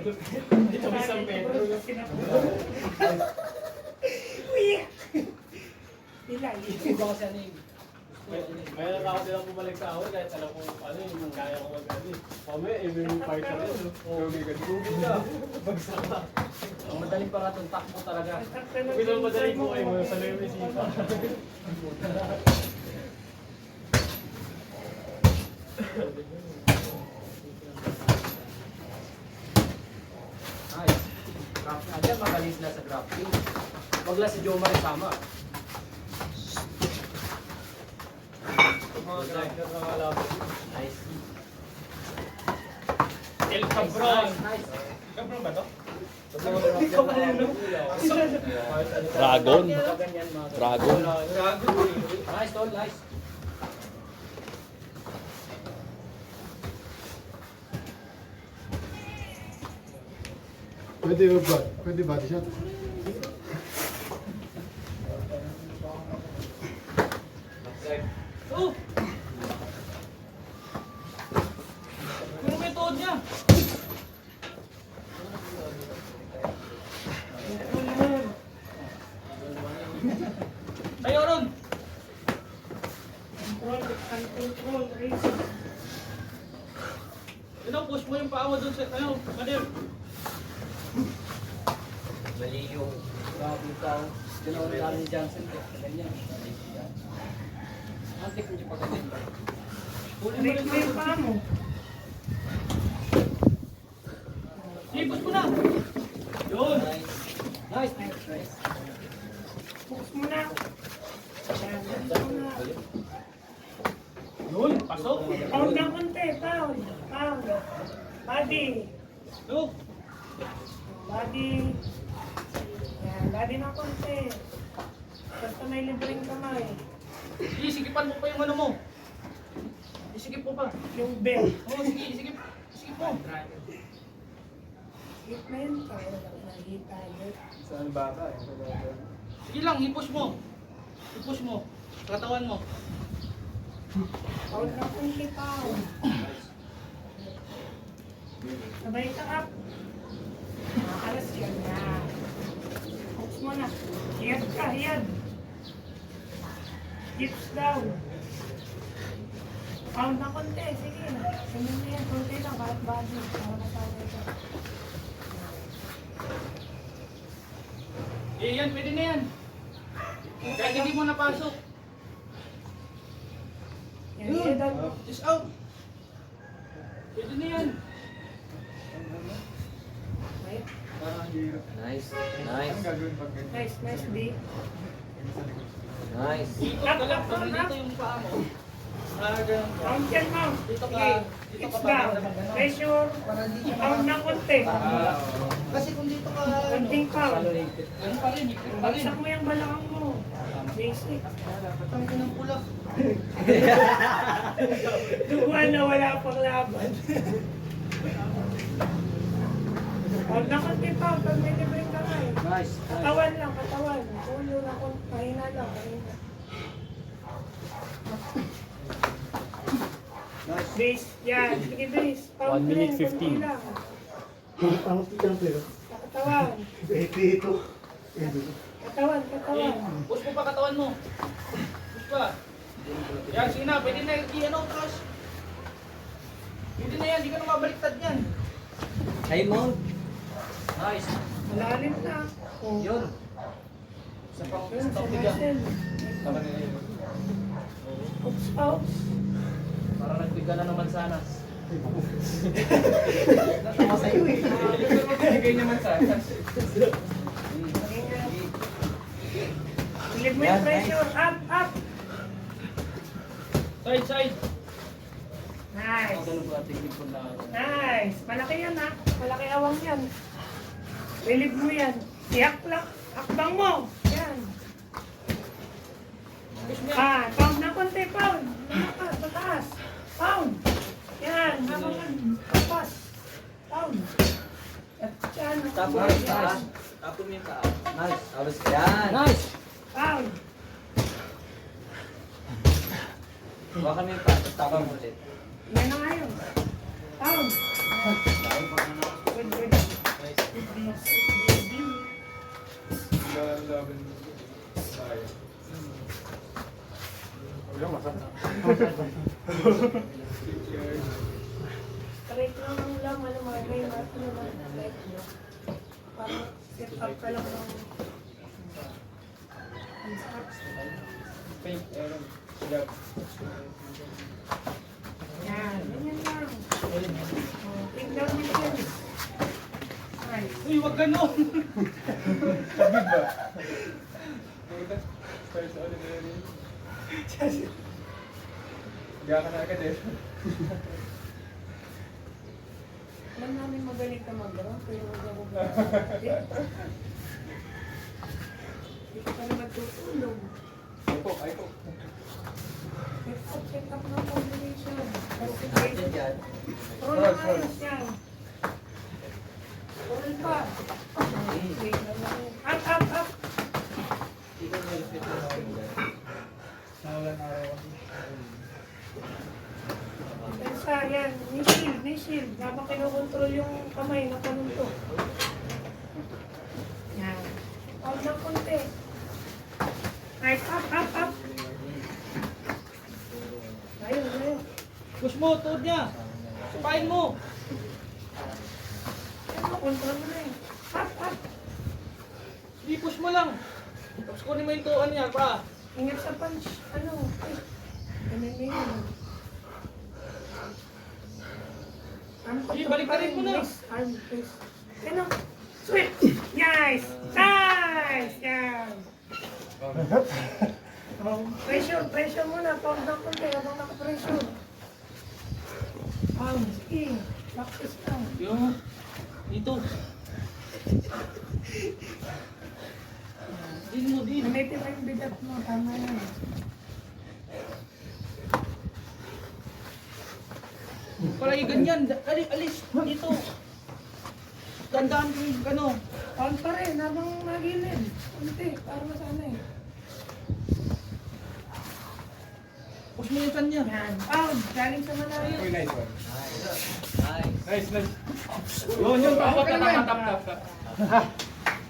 Dito may San Pedro. Uy! Ilan? Iba kasi ano yung... Mayroon ako silang bumalik sa ako kahit alam ko ano yung kaya ko mag-ano. Mamaya, yung partner rin. Google ka. Bagsak ka. Ang madaling pa nga itong takbo talaga. Bilang madali po kayo, sa layo may sipa. Nice. Graph nga dyan, magaling sila sa graphing. Wag lang si Jomar isama. Mga grinder na kalaban. Nice. El Cabron. Nice. Cabron ba to? Dragon. Ganyan mga Dragon. Nice, tol. Nice. Pwede ba? Pwede body shot? Oh! Ano may tuhod niya? Tayo ron! Control, racing. Push mo yung paa mo dun sa, ano, Madir. Mali yung Grabe yung tao. Ginawa ni Alan Johnson. Ganyan. Antik mo siya pa ganyan. Break mo yung paa mo. Sipos mo na! Yun! Nice! Focus mo na. Yan, focus mo na. Yun! Pasok! Pound ng konti, pound. Pound. Body. Look! Body. Yan, body ng konti. Basta may libreng kamay. Isikipan mo pa yung ano mo. Isikip mo pa. Yung belt. Oo, sige, isikip. Isikip mo. Hit na yun. Kaya lang nakita yun. Saan baka? Sige lang, i-push mo. I-push mo. Sa katawan mo. Pound ng konti, pound. Sabay ka up. Nakakalas yan na. Focus mo na. Hiyad ka, hiyad. Hips down. Pound na konti, sige na. Ganyan na yan, konti lang, kahit body. Para masabay ka. Eh, yan, pwede na yan. Kahit hindi mo napasok. Yan, hiyad down. Just out. Pwede na yan. Okay. nice, nice, Nice, nice, D. nice. Dito ka lang, pag dito yung paa mo. Ganun. Pound yan, ma'am. Dito ka, Sige, dito hips ka down. ba? Pressure. Pound na konti. Kasi kung dito ka, Konting pound. ganun pa rin, higpit pa rin. Bagsak mo yung balakang mo. Basic. Patang ko ng pula. Duwa na wala pang laban. Huwag na konti pa, pag may libreng kamay. Nice. Katawan lang, katawan. Ulo na konti, pahina lang, pahina. Nice. Base, yan. Sige base. Pound 1 minute rin, konti 15. lang. Ang tiyan pero. Sa katawan. Ito. Katawan, katawan. Push mo pa katawan mo. Push pa. Yan, sige na. Pwede na i-ano, crush. Pwede na yan. Di ka na mabaliktad yan. High mount. Nice. Malalim na. Oh. Yun. Sa pang Yun, sa stop bigyan. muscle. Oops, oops. Para nagbiga na naman sana. Tama sa'yo eh. Nagbigay naman sana. Relieve mo yung pressure. Up, up. Side, side. Nice. Ganun ba technique ko na? Nice. Malaki yan ha. Malaki awang yan. Relieve mo yan. Iyak lang. Akbang mo. Yan. Push mo yan. Pound na konti, pound. Lumakas, pataas. Pound. Yan. Habangan. Tapas. Pound. At yan. Tapos Nice, yung paa. nice. Tapos yung paa. Nice. Tapos yan. Nice. Pound. Baka mo yung paa. Tapos tapos mo ulit. Yan na nga yun. Pound. Good, good. Correct lang ang ulam, ano, mga may ano lang, correct. Parang set up ka lang ng... Ang sarap. Fake, Aaron. Sila. Yan, ganyan lang. Oh, tingnan mo yun. Right. Uy, wag ganon! Sabi ba? Start sa ulit na yun. Higa ka na agad eh. Alam namin magaling ka mag-draw, pero huwag ako hindi ka pala matutulog. Ay po. Check up ng combination. Yan dyan. Roll na ayos yan. Roll pa. Wait na lang. Up. Pensa, yan. May shield. Habang kinukontrol yung kamay na panunto. Yan. Hold ng konti. Right, up. Layo. Push mo, tuod niya! Supain mo! Yan, makontrol mo na eh. Up. Hindi, push mo lang! Tapos kunin mo yung tuan niya, pa! Ingat sa punch. Ano? Ganun na yun. Sige, balik-balik mo na. Arm twist. Ano? Sweet! Nice! Yan! Pressure muna. Pound ng konti habang naka-pressure. Sige. Practice lang. Yung... Dito. Din. Native yung bidat mo. Tama yan. Palagi ganyan. Dali, alis. Dito. Tandaan ko yung ano. Pound pa rin habang nagilid. Konti. Para masanay. Push mo yung chan niya. Yan. Pound. Galing sa malayo. Uy, nice one. Nice. Nice. Yun, tap.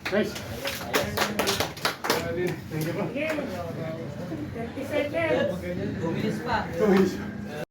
Nice. Sige. 30 seconds. Bumilis pa. Tuwis.